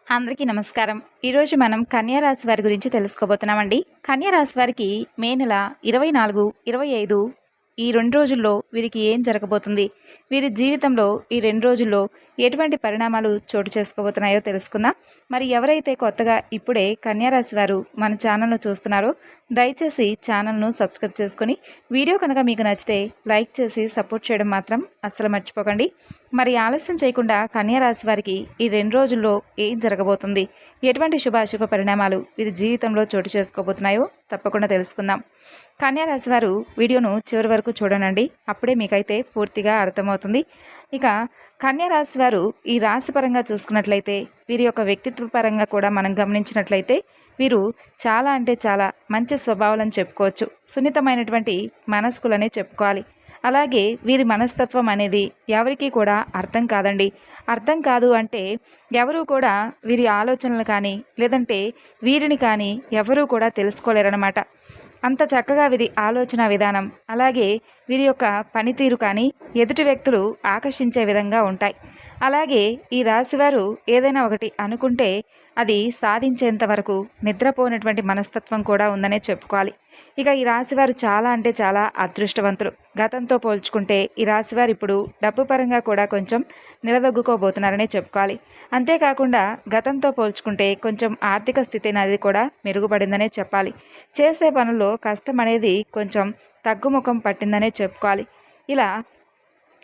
అందరికీ నమస్కారం. ఈరోజు మనం కన్యా రాశి వారి గురించి తెలుసుకోబోతున్నామండి. కన్యా రాశి వారికి మే నెల 24, 25 ఈ 2 రోజుల్లో వీరికి ఏం జరగబోతుంది? వీరి జీవితంలో ఈ 2 రోజుల్లో ఎటువంటి పరిణామాలు చోటు చేసుకోబోతున్నాయో తెలుసుకుందాం. మరి ఎవరైతే కొత్తగా ఇప్పుడే కన్యా రాశి వారు మన ఛానల్ను చూస్తున్నారో దయచేసి ఛానల్ను సబ్స్క్రైబ్ చేసుకొని వీడియో కనుక మీకు నచ్చితే లైక్ చేసి సపోర్ట్ చేయడం మాత్రం అస్సలు మర్చిపోకండి. మరి ఆలస్యం చేయకుండా కన్యా రాశి వారికి ఈ 2 రోజుల్లో ఏం జరగబోతుంది, ఎటువంటి శుభాశుభ పరిణామాలు వీరి జీవితంలో చోటు చేసుకోబోతున్నాయో తప్పకుండా తెలుసుకుందాం. కన్యా రాశి వారు వీడియోను చివరి వరకు చూడనండి, అప్పుడే మీకైతే పూర్తిగా అర్థమవుతుంది. ఇక కన్యా రాశి వారు ఈ రాశి పరంగా చూసుకున్నట్లయితే వీరి యొక్క వ్యక్తిత్వ పరంగా కూడా మనం గమనించినట్లయితే వీరు చాలా అంటే చాలా మంచి స్వభావాలను చెప్పుకోవచ్చు. సున్నితమైనటువంటి మనస్కులనే చెప్పుకోవాలి. అలాగే వీరి మనస్తత్వం అనేది ఎవరికీ కూడా అర్థం కాదండి. అర్థం కాదు అంటే ఎవరూ కూడా వీరి ఆలోచనలు కానీ లేదంటే వీరిని కానీ ఎవరూ కూడా తెలుసుకోలేరన్నమాట. అంత చక్కగా వీరి ఆలోచన విధానం అలాగే వీరి యొక్క పనితీరు కానీ ఎదుటి వ్యక్తులు ఆకర్షించే విధంగా ఉంటాయి. అలాగే ఈ రాశివారు ఏదైనా ఒకటి అనుకుంటే అది సాధించేంత వరకు నిద్రపోయినటువంటి మనస్తత్వం కూడా ఉందనే చెప్పుకోవాలి. ఇక ఈ రాశివారు చాలా అంటే చాలా అదృష్టవంతులు. గతంతో పోల్చుకుంటే ఈ రాశివారు ఇప్పుడు డబ్బు పరంగా కూడా కొంచెం నిలదొగ్గుకోబోతున్నారనే చెప్పుకోవాలి. అంతేకాకుండా గతంతో పోల్చుకుంటే కొంచెం ఆర్థిక స్థితి అనేది కూడా మెరుగుపడిందనే చెప్పాలి. చేసే పనుల్లో కష్టం అనేది కొంచెం తగ్గుముఖం పట్టిందనే చెప్పుకోవాలి. ఇలా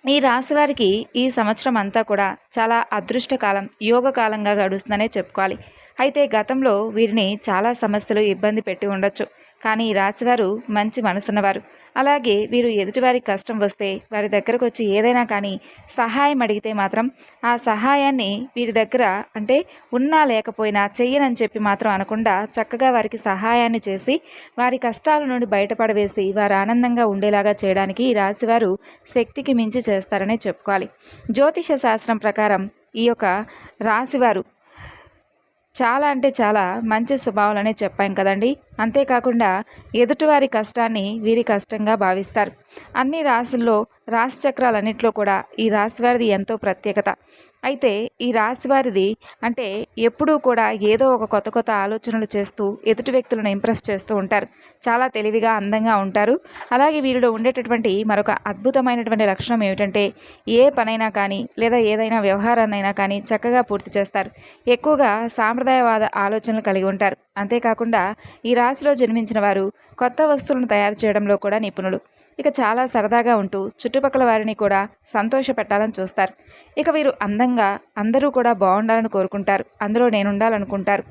ఈ రాశివారికి ఈ సంవత్సరం అంతా కూడా చాలా అదృష్టకాలం, యోగకాలంగా గడుస్తుందనే చెప్పుకోవాలి. అయితే గతంలో వీరిని చాలా సమస్యలు ఇబ్బంది పెట్టి ఉండొచ్చు. కానీ ఈ రాశివారు మంచి మనసున్నవారు. అలాగే వీరు ఎదుటివారికి కష్టం వస్తే వారి దగ్గరకు వచ్చి ఏదైనా కానీ సహాయం అడిగితే మాత్రం ఆ సహాయాన్ని వీరి దగ్గర అంటే ఉన్నా లేకపోయినా చెయ్యనని చెప్పి మాత్రం అనకుండా చక్కగా వారికి సహాయాన్ని చేసి వారి కష్టాల నుండి బయటపడవేసి వారు ఆనందంగా ఉండేలాగా చేయడానికి ఈ రాశివారు శక్తికి మించి చేస్తారనే చెప్పుకోవాలి. జ్యోతిష శాస్త్రం ప్రకారం ఈ యొక్క రాశివారు చాలా అంటే చాలా మంచి స్వభావాలనే చెప్పాం కదండి. అంతేకాకుండా ఎదుటివారి కష్టాన్ని వీరి కష్టంగా భావిస్తారు. అన్ని రాశుల్లో రాశి చక్రాలన్నింటిలో కూడా ఈ రాశివారిది ఎంతో ప్రత్యేకత. అయితే ఈ రాశివారిది అంటే ఎప్పుడూ కూడా ఏదో ఒక కొత్త కొత్త ఆలోచనలు చేస్తూ ఎదుటి వ్యక్తులను ఇంప్రెస్ చేస్తూ ఉంటారు. చాలా తెలివిగా అందంగా ఉంటారు. అలాగే వీరిలో ఉండేటటువంటి మరొక అద్భుతమైనటువంటి లక్షణం ఏమిటంటే ఏ పనైనా కానీ లేదా ఏదైనా వ్యవహారాన్నైనా కానీ చక్కగా పూర్తి చేస్తారు. ఎక్కువగా సాంప్రదాయవాద ఆలోచనలు కలిగి ఉంటారు. అంతేకాకుండా ఈ రాశిలో జన్మించిన వారు కొత్త వస్తువులను తయారు చేయడంలో కూడా నిపుణులు. ఇక చాలా సరదాగా ఉంటూ చుట్టుపక్కల వారిని కూడా సంతోషపెట్టాలని చూస్తారు. ఇక వీరు అందంగా అందరూ కూడా బాగుండాలని కోరుకుంటారు. అందులో నేను ఉండాలనుకుంటారు.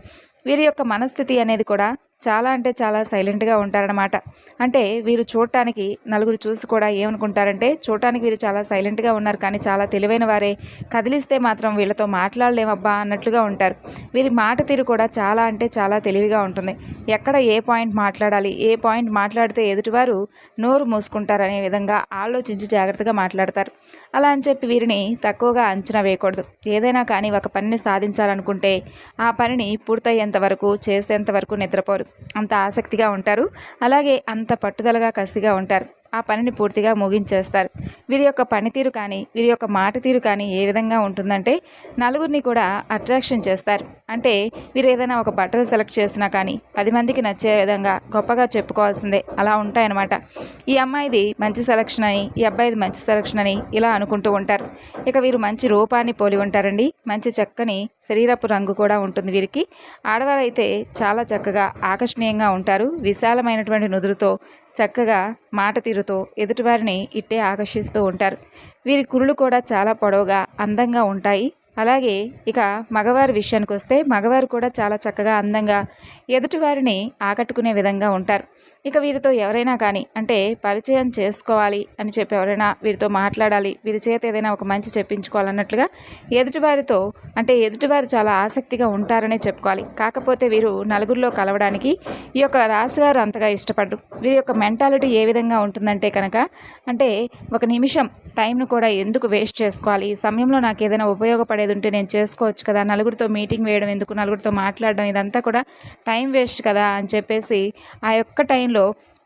వీరి యొక్క మనస్థితి అనేది కూడా చాలా అంటే చాలా సైలెంట్గా ఉంటారన్నమాట. అంటే వీరు చూడటానికి నలుగురు చూసి కూడా ఏమనుకుంటారంటే చూడటానికి వీరు చాలా సైలెంట్గా ఉన్నారు కానీ చాలా తెలివైన వారే, కదిలిస్తే మాత్రం వీళ్ళతో మాట్లాడలేమబ్బా అన్నట్లుగా ఉంటారు. వీరి మాట తీరు కూడా చాలా అంటే చాలా తెలివిగా ఉంటుంది. ఎక్కడ ఏ పాయింట్ మాట్లాడాలి, ఏ పాయింట్ మాట్లాడితే ఎదుటివారు నోరు మూసుకుంటారనే విధంగా ఆలోచించి జాగ్రత్తగా మాట్లాడతారు. అలా అని చెప్పి వీరిని తక్కువగా అంచనా వేయకూడదు. ఏదైనా కానీ ఒక పనిని సాధించాలనుకుంటే ఆ పనిని పూర్తయ్యేంత వరకు చేసేంత వరకు నిద్రపోరు. అంత ఆసక్తిగా ఉంటారు. అలాగే అంత పట్టుదలగా కసిగా ఉంటారు. ఆ పనిని పూర్తిగా ముగించేస్తారు. వీరి యొక్క పనితీరు కానీ వీరి యొక్క మాట తీరు కానీ ఏ విధంగా ఉంటుందంటే నలుగురిని కూడా అట్రాక్షన్ చేస్తారు. అంటే వీరు ఏదైనా ఒక బట్టలు సెలెక్ట్ చేసినా కానీ 10 మందికి నచ్చే విధంగా గొప్పగా చెప్పుకోవాల్సిందే అలా ఉంటాయన్నమాట. ఈ అమ్మాయిది మంచి సెలక్షన్ అని, ఈ అబ్బాయిది మంచి సెలక్షన్ అని ఇలా అనుకుంటూ ఉంటారు. ఇక వీరు మంచి రూపాన్ని పోలి ఉంటారండి. మంచి చక్కని శరీరపు రంగు కూడా ఉంటుంది వీరికి. ఆడవారైతే చాలా చక్కగా ఆకర్షణీయంగా ఉంటారు. విశాలమైనటువంటి నుదురుతో చక్కగా మాట తీరుతో ఎదుటివారిని ఇట్టే ఆకర్షిస్తూ ఉంటారు. వీరి కురులు కూడా చాలా పొడవుగా అందంగా ఉంటాయి. అలాగే ఇక మగవారి విషయానికి వస్తే మగవారు కూడా చాలా చక్కగా అందంగా ఎదుటివారిని ఆకట్టుకునే విధంగా ఉంటారు. ఇక వీరితో ఎవరైనా కానీ అంటే పరిచయం చేసుకోవాలి అని చెప్పి ఎవరైనా వీరితో మాట్లాడాలి, వీరి చేత ఏదైనా ఒక మంచి చెప్పించుకోవాలన్నట్లుగా ఎదుటివారితో అంటే ఎదుటివారు చాలా ఆసక్తిగా ఉంటారనే చెప్పుకోవాలి. కాకపోతే వీరు నలుగురిలో కలవడానికి ఈ యొక్క రాశివారు అంతగా ఇష్టపడరు. వీరి యొక్క మెంటాలిటీ ఏ విధంగా ఉంటుందంటే కనుక అంటే ఒక నిమిషం టైంను కూడా ఎందుకు వేస్ట్ చేసుకోవాలి, ఈ సమయంలో నాకు ఏదైనా ఉపయోగపడేది ఉంటే నేను చేసుకోవచ్చు కదా, నలుగురితో మీటింగ్ వేయడం ఎందుకు, నలుగురితో మాట్లాడడం ఇదంతా కూడా టైం వేస్ట్ కదా అని చెప్పేసి ఆ యొక్క టైంలో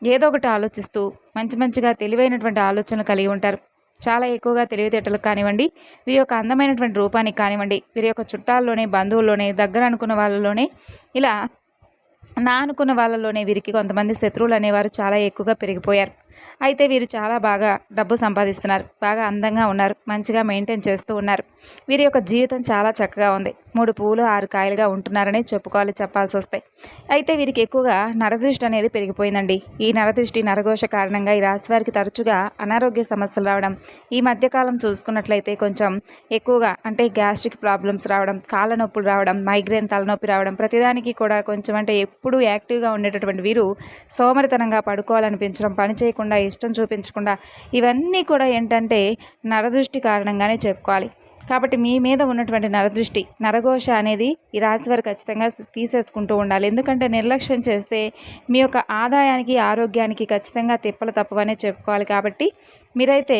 ఏదో ఒకటి ఆలోచిస్తూ మంచిగా తెలివైనటువంటి ఆలోచనలు కలిగి ఉంటారు. చాలా ఎక్కువగా తెలివితేటలకు కానివ్వండి, వీరి యొక్క అందమైనటువంటి రూపానికి కానివ్వండి, వీరి యొక్క చుట్టాల్లోనే, బంధువుల్లోనే, దగ్గర అనుకున్న వాళ్ళలోనే, ఇలా నా అనుకున్న వాళ్ళలోనే వీరికి కొంతమంది శత్రువులు అనేవారు చాలా ఎక్కువగా పెరిగిపోయారు. అయితే వీరు చాలా బాగా డబ్బు సంపాదిస్తున్నారు, బాగా అందంగా ఉన్నారు, మంచిగా మెయింటైన్ చేస్తూ ఉన్నారు. వీరి యొక్క జీవితం చాలా చక్కగా ఉంది. 3 పువ్వులు 6 కాయలుగా ఉంటున్నారనే చెప్పాల్సి వస్తాయి. అయితే వీరికి ఎక్కువగా నరదృష్టి అనేది పెరిగిపోయిందండి. ఈ నరదృష్టి, నరఘోష కారణంగా ఈ రాశి వారికి తరచుగా అనారోగ్య సమస్యలు రావడం, ఈ మధ్యకాలం చూసుకున్నట్లయితే కొంచెం ఎక్కువగా అంటే గ్యాస్ట్రిక్ ప్రాబ్లమ్స్ రావడం, కాళ్ళ నొప్పులు రావడం, మైగ్రేన్ తలనొప్పి రావడం, ప్రతిదానికి కూడా కొంచెం అంటే ఎప్పుడూ యాక్టివ్గా ఉండేటటువంటి వీరు సోమరితనంగా పడుకోవాలనిపించడం, పని చేయకుండా, ఇష్టం చూపించకుండా, ఇవన్నీ కూడా ఏంటంటే నరదృష్టి కారణంగానే చెప్పుకోవాలి. కాబట్టి మీ మీద ఉన్నటువంటి నరదృష్టి, నరఘోష అనేది ఈ రాశి వారు ఖచ్చితంగా తీసేసుకుంటూ ఉండాలి. ఎందుకంటే నిర్లక్ష్యం చేస్తే మీ యొక్క ఆదాయానికి, ఆరోగ్యానికి ఖచ్చితంగా తిప్పలు తప్పవనే చెప్పుకోవాలి. కాబట్టి మీరైతే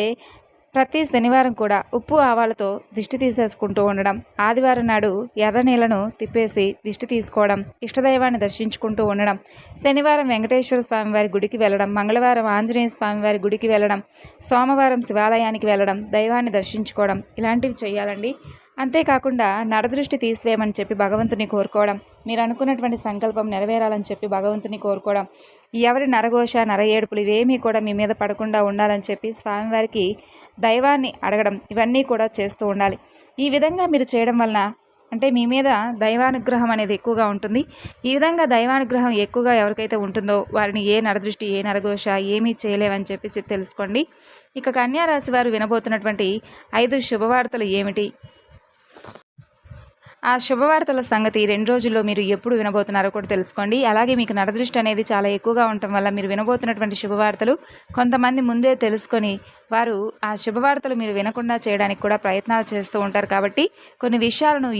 ప్రతి శనివారం కూడా ఉప్పు ఆవాలతో దిష్టి తీసేసుకుంటూ ఉండడం, ఆదివారం నాడు ఎర్ర నీళ్లను తిప్పేసి దిష్టి తీసుకోవడం, ఇష్టదైవాన్ని దర్శించుకుంటూ ఉండడం, శనివారం వెంకటేశ్వర స్వామివారి గుడికి వెళ్ళడం, మంగళవారం ఆంజనేయ స్వామివారి గుడికి వెళ్ళడం, సోమవారం శివాలయానికి వెళ్ళడం, దైవాన్ని దర్శించుకోవడం, ఇలాంటివి చేయాలండి. అంతేకాకుండా నరదృష్టి తీసివేయమని చెప్పి భగవంతుని కోరుకోవడం, మీరు అనుకున్నటువంటి సంకల్పం నెరవేరాలని చెప్పి భగవంతుని కోరుకోవడం, ఎవరి నరఘోష, నరఏడుపులు ఇవేమీ కూడా మీ మీద పడకుండా ఉండాలని చెప్పి స్వామివారికి దైవాన్ని అడగడం, ఇవన్నీ కూడా చేస్తూ ఉండాలి. ఈ విధంగా మీరు చేయడం వలన అంటే మీ మీద దైవానుగ్రహం అనేది ఎక్కువగా ఉంటుంది. ఈ విధంగా దైవానుగ్రహం ఎక్కువగా ఎవరికైతే ఉంటుందో వారిని ఏ నరదృష్టి, ఏ నరఘోష ఏమీ చేయలేవని చెప్పి తెలుసుకోండి. ఇక కన్యా రాశి వారు వినబోతున్నటువంటి 5 శుభవార్తలు ఏమిటి? ఆ శుభవార్తల సంగతి 2 రోజుల్లో మీరు ఎప్పుడు వినబోతున్నారో కూడా తెలుసుకోండి. అలాగే మీకు నరదృష్టి అనేది చాలా ఎక్కువగా ఉండటం వల్ల మీరు వినబోతున్నటువంటి శుభవార్తలు కొంతమంది ముందే తెలుసుకొని వారు ఆ శుభవార్తలు మీరు వినకుండా చేయడానికి కూడా ప్రయత్నాలు చేస్తూ ఉంటారు. కాబట్టి కొన్ని విషయాలను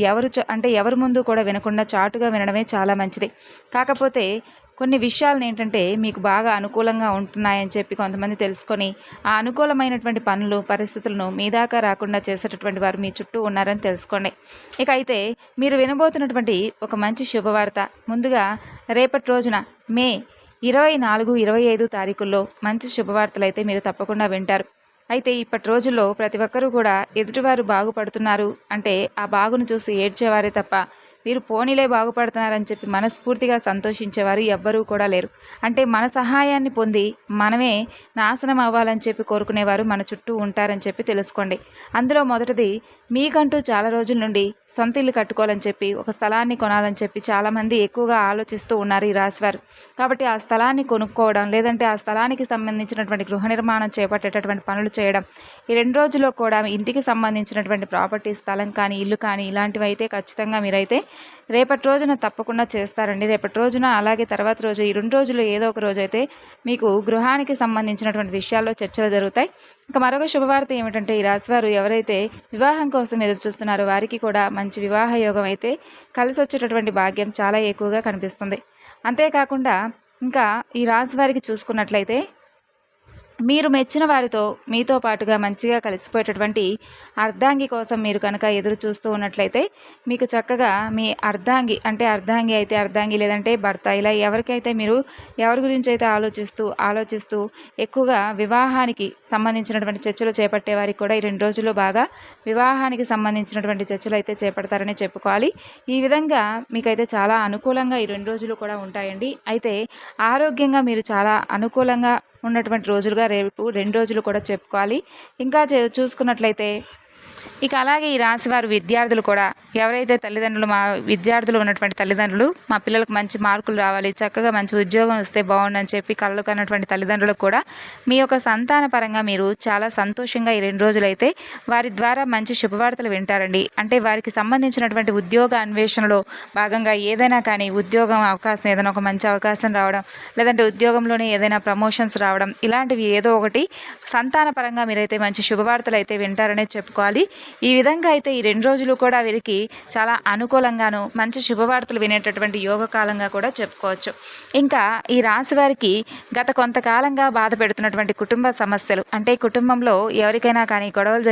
ఎవరి ముందు కూడా వినకుండా చాటుగా వినడమే చాలా మంచిది. కాకపోతే కొన్ని విషయాలను ఏంటంటే మీకు బాగా అనుకూలంగా ఉంటున్నాయని చెప్పి కొంతమంది తెలుసుకొని ఆ అనుకూలమైనటువంటి పనులు, పరిస్థితులను మీ దాకా రాకుండా చేసేటటువంటి వారు మీ చుట్టూ ఉన్నారని తెలుసుకోండి. ఇక అయితే మీరు వినబోతున్నటువంటి ఒక మంచి శుభవార్త, ముందుగా రేపటి రోజున మే 24, 25 తారీఖుల్లో మంచి శుభవార్తలు అయితే మీరు తప్పకుండా వింటారు. అయితే ఇప్పటి రోజుల్లో ప్రతి ఒక్కరూ కూడా ఎదుటివారు బాగుపడుతున్నారు అంటే ఆ బాగును చూసి ఏడ్చేవారే తప్ప వీరు పోనీలే బాగుపడుతున్నారని చెప్పి మనస్ఫూర్తిగా సంతోషించేవారు ఎవ్వరూ కూడా లేరు. అంటే మన సహాయాన్ని పొంది మనమే నాశనం అవ్వాలని చెప్పి కోరుకునేవారు మన చుట్టూ ఉంటారని చెప్పి తెలుసుకోండి. అందులో మొదటిది, మీకంటూ చాలా రోజుల నుండి సొంత ఇల్లు కట్టుకోవాలని చెప్పి, ఒక స్థలాన్ని కొనాలని చెప్పి చాలామంది ఎక్కువగా ఆలోచిస్తూ ఉన్నారు ఈ రాశివారు. కాబట్టి ఆ స్థలాన్ని కొనుక్కోవడం, లేదంటే ఆ స్థలానికి సంబంధించినటువంటి గృహ నిర్మాణం చేపట్టేటటువంటి పనులు చేయడం, ఈ 2 రోజుల్లో కూడా ఇంటికి సంబంధించినటువంటి ప్రాపర్టీ, స్థలం కానీ, ఇల్లు కానీ ఇలాంటివి అయితే ఖచ్చితంగా మీరైతే రేపటి రోజున తప్పకుండా చేస్తారండి. రేపటి రోజున అలాగే తర్వాత రోజు, ఈ 2 రోజుల్లో ఏదో ఒక రోజు అయితే మీకు గృహానికి సంబంధించినటువంటి విషయాల్లో చర్చలు జరుగుతాయి. ఇక మరొక శుభవార్త ఏమిటంటే ఈ రాశివారు ఎవరైతే వివాహం కోసం ఎదురు చూస్తున్నారో వారికి కూడా మంచి వివాహ యోగం అయితే కలిసి వచ్చేటటువంటి భాగ్యం చాలా ఎక్కువగా కనిపిస్తుంది. అంతేకాకుండా ఇంకా ఈ రాశి వారికి చూసుకున్నట్లయితే మీరు మెచ్చిన వారితో మీతో పాటుగా మంచిగా కలిసిపోయేటటువంటి అర్ధాంగి కోసం మీరు కనుక ఎదురు చూస్తూ ఉన్నట్లయితే మీకు చక్కగా మీ అర్ధాంగి అయితే అర్ధాంగి, లేదంటే భర్త, ఇలా ఎవరికైతే మీరు ఎవరి గురించి అయితే ఆలోచిస్తూ ఎక్కువగా వివాహానికి సంబంధించినటువంటి చర్చలు చేపట్టే వారికి కూడా ఈ 2 రోజుల్లో బాగా వివాహానికి సంబంధించినటువంటి చర్చలు అయితే చేపడతారని చెప్పుకోవాలి. ఈ విధంగా మీకైతే చాలా అనుకూలంగా ఈ 2 రోజులు కూడా ఉంటాయండి. అయితే ఆరోగ్యంగా మీరు చాలా అనుకూలంగా ఉన్నటువంటి రోజులుగా రేపు 2 రోజులు కూడా చెప్పుకోవాలి. ఇంకా చూసుకున్నట్లయితే ఇక అలాగే ఈ రాశివారు విద్యార్థులు కూడా ఎవరైతే విద్యార్థులు ఉన్నటువంటి తల్లిదండ్రులు మా పిల్లలకు మంచి మార్కులు రావాలి, చక్కగా మంచి ఉద్యోగం వస్తే బాగుండని చెప్పి కళ్ళు కన్నటువంటి తల్లిదండ్రులకు కూడా మీ యొక్క సంతాన పరంగా మీరు చాలా సంతోషంగా ఈ 2 రోజులైతే వారి ద్వారా మంచి శుభవార్తలు వింటారండి. అంటే వారికి సంబంధించినటువంటి ఉద్యోగ అన్వేషణలో భాగంగా ఏదైనా కానీ ఉద్యోగం అవకాశం, ఏదైనా ఒక మంచి అవకాశం రావడం, లేదంటే ఉద్యోగంలోనే ఏదైనా ప్రమోషన్స్ రావడం, ఇలాంటివి ఏదో ఒకటి సంతాన పరంగా మీరైతే మంచి శుభవార్తలు అయితే వింటారనే చెప్పుకోవాలి. ఈ విధంగా అయితే ఈ 2 రోజులు కూడా వీరికి చాలా అనుకూలంగాను మంచి శుభవార్తలు వినేటటువంటి యోగకాలంగా కూడా చెప్పుకోవచ్చు. ఇంకా ఈ రాశి వారికి గత కొంతకాలంగా బాధ పెడుతున్నటువంటి కుటుంబ సమస్యలు, అంటే కుటుంబంలో ఎవరికైనా కానీ గొడవలు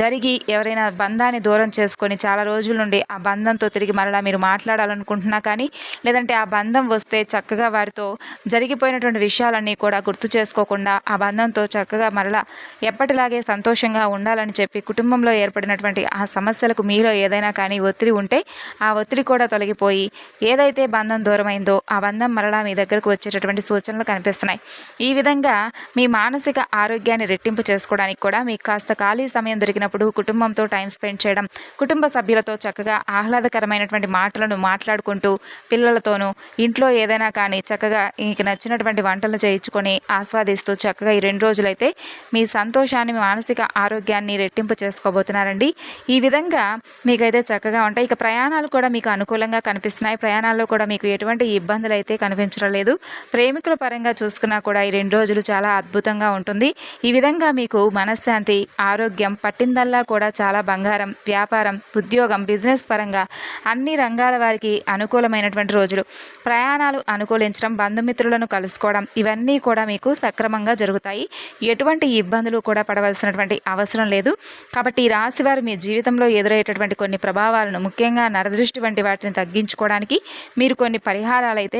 జరిగి ఎవరైనా బంధాన్ని దూరం చేసుకొని చాలా రోజుల నుండి ఆ బంధంతో తిరిగి మరలా మీరు మాట్లాడాలనుకుంటున్నా కానీ, లేదంటే ఆ బంధం వస్తే చక్కగా వారితో జరిగిపోయినటువంటి విషయాలన్నీ కూడా గుర్తు చేసుకోకుండా ఆ బంధంతో చక్కగా మరలా ఎప్పటిలాగే సంతోషంగా ఉండాలని చెప్పి కుటుంబంలో ఏర్పడినటువంటి ఆ సమస్యలకు మీలో ఏదైనా కానీ ఒత్తిడి ఉంటే ఆ ఒత్తిడి కూడా తొలగిపోయి ఏదైతే బంధం దూరమైందో ఆ బంధం మరలా మీ దగ్గరకు వచ్చేటటువంటి సూచనలు కనిపిస్తున్నాయి. ఈ విధంగా మీ మానసిక ఆరోగ్యాన్ని రెట్టింపు చేసుకోవడానికి కూడా మీకు కాస్త ఖాళీ సమయం దొరికినప్పుడు కుటుంబంతో టైం స్పెండ్ చేయడం, కుటుంబ సభ్యులతో చక్కగా ఆహ్లాదకరమైనటువంటి మాటలను మాట్లాడుకుంటూ పిల్లలతోనూ ఇంట్లో ఏదైనా కానీ చక్కగా మీకు నచ్చినటువంటి వంటలు చేయించుకొని ఆస్వాదిస్తూ చక్కగా ఈ 2 రోజులైతే మీ సంతోషాన్ని, మీ మానసిక ఆరోగ్యాన్ని రెట్టింపు చేసుకోబోతున్నారండి. ఈ విధంగా మీకైతే చక్కగా ఉంటాయి. ఇక ప్రయాణాలు కూడా మీకు అనుకూలంగా కనిపిస్తున్నాయి. ప్రయాణాల్లో కూడా మీకు ఎటువంటి ఇబ్బందులు అయితే కనిపించడం లేదు. ప్రేమికుల పరంగా చూసుకున్నా కూడా ఈ 2 రోజులు చాలా అద్భుతంగా ఉంటుంది. ఈ విధంగా మీకు మనశ్శాంతి, ఆరోగ్యం, పట్టిందల్లా కూడా చాలా బంగారం, వ్యాపారం, ఉద్యోగం, బిజినెస్ పరంగా అన్ని రంగాల వారికి అనుకూలమైనటువంటి రోజులు. ప్రయాణాలు అనుకూలించడం, బంధుమిత్రులను కలుసుకోవడం ఇవన్నీ కూడా మీకు సక్రమంగా జరుగుతాయి. ఎటువంటి ఇబ్బందులు కూడా పడవలసినటువంటి అవసరం లేదు. కాబట్టి ఈ రాశివారు మీ జీవితంలో ఎదురయ్యేటటువంటి కొన్ని ప్రభావాలను, ముఖ్యంగా నరదృష్టి వంటి వాటిని తగ్గించుకోవడానికి మీరు కొన్ని పరిహారాలు అయితే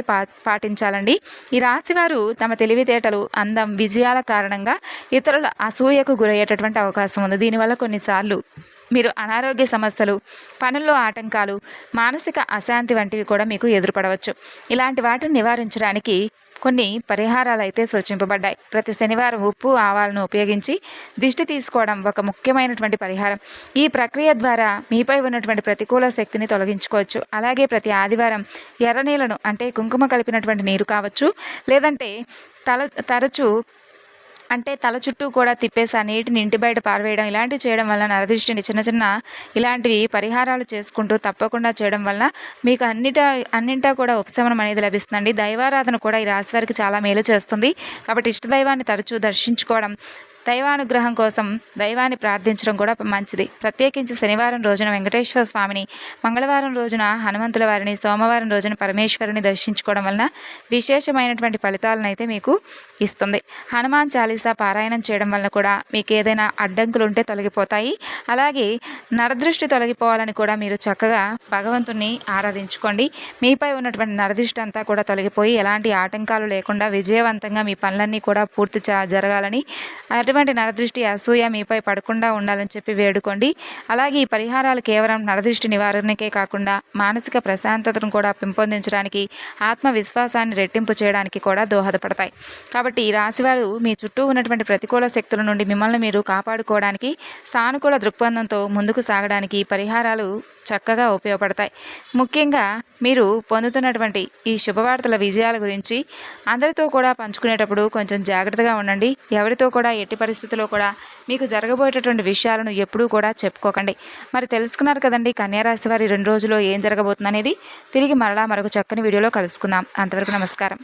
పాటించాలండి. ఈ రాశివారు తమ తెలివితేటలు, అందం, విజయాల కారణంగా ఇతరుల అసూయకు గురయ్యేటటువంటి అవకాశం ఉంది. దీనివల్ల కొన్నిసార్లు మీరు అనారోగ్య సమస్యలు, పనుల్లో ఆటంకాలు, మానసిక అశాంతి వంటివి కూడా మీకు ఎదురుపడవచ్చు. ఇలాంటి వాటిని నివారించడానికి కొన్ని పరిహారాలు అయితే సూచింపబడ్డాయి. ప్రతి శనివారం ఉప్పు, ఆవాలను ఉపయోగించి దిష్టి తీసుకోవడం ఒక ముఖ్యమైనటువంటి పరిహారం. ఈ ప్రక్రియ ద్వారా మీపై ఉన్నటువంటి ప్రతికూల శక్తిని తొలగించుకోవచ్చు. అలాగే ప్రతి ఆదివారం ఎర్ర నీళ్లను, అంటే కుంకుమ కలిపినటువంటి నీరు కావచ్చు, లేదంటే తల చుట్టూ కూడా తిప్పేసి ఆ నీటిని ఇంటి బయట పారవేయడం, ఇలాంటివి చేయడం వల్ల నరదృష్టిని చిన్న ఇలాంటివి పరిహారాలు చేసుకుంటూ తప్పకుండా చేయడం వల్ల మీకు అన్నింటా కూడా ఉపశమనం అనేది లభిస్తుందండి. దైవారాధన కూడా ఈ రాశి వారికి చాలా మేలు చేస్తుంది. కాబట్టి ఇష్టదైవాన్ని తరచూ దర్శించుకోవడం, దైవానుగ్రహం కోసం దైవాన్ని ప్రార్థించడం కూడా మంచిది. ప్రత్యేకించి శనివారం రోజున వెంకటేశ్వర స్వామిని, మంగళవారం రోజున హనుమంతుల వారిని, సోమవారం రోజున పరమేశ్వరుని దర్శించుకోవడం వలన విశేషమైనటువంటి ఫలితాలను అయితే మీకు ఇస్తుంది. హనుమాన్ చాలీసా పారాయణం చేయడం వలన కూడా మీకు ఏదైనా అడ్డంకులు ఉంటే తొలగిపోతాయి. అలాగే నరదృష్టి తొలగిపోవాలని కూడా మీరు చక్కగా భగవంతుని ఆరాధించుకోండి. మీపై ఉన్నటువంటి నరదృష్టి అంతా కూడా తొలగిపోయి ఎలాంటి ఆటంకాలు లేకుండా విజయవంతంగా మీ పనులన్నీ కూడా పూర్తి జరగాలని, అటువంటి నరదృష్టి, అసూయ మీపై పడకుండా ఉండాలని చెప్పి వేడుకోండి. అలాగే ఈ పరిహారాలు కేవలం నరదృష్టి నివారణకే కాకుండా మానసిక ప్రశాంతతను కూడా పెంపొందించడానికి, ఆత్మవిశ్వాసాన్ని రెట్టింపు చేయడానికి కూడా దోహదపడతాయి. కాబట్టి ఈ రాశివారు మీ చుట్టూ ఉన్నటువంటి ప్రతికూల శక్తుల నుండి మిమ్మల్ని మీరు కాపాడుకోవడానికి, సానుకూల దృక్పథంతో ముందుకు సాగడానికి ఈ పరిహారాలు చక్కగా ఉపయోగపడతాయి. ముఖ్యంగా మీరు పొందుతున్నటువంటి ఈ శుభవార్తల విజయాల గురించి అందరితో కూడా పంచుకునేటప్పుడు కొంచెం జాగ్రత్తగా ఉండండి. ఎవరితో కూడా ఎట్టి పరిస్థితుల్లో కూడా మీకు జరగబోయేటటువంటి విషయాలను ఎప్పుడూ కూడా చెప్పుకోకండి. మరి తెలుసుకున్నారు కదండి కన్యారాశి వారి 2 రోజుల్లో ఏం జరగబోతుంది అనేది. తిరిగి మరలా మరొక చక్కని వీడియోలో కలుసుకుందాం. అంతవరకు నమస్కారం.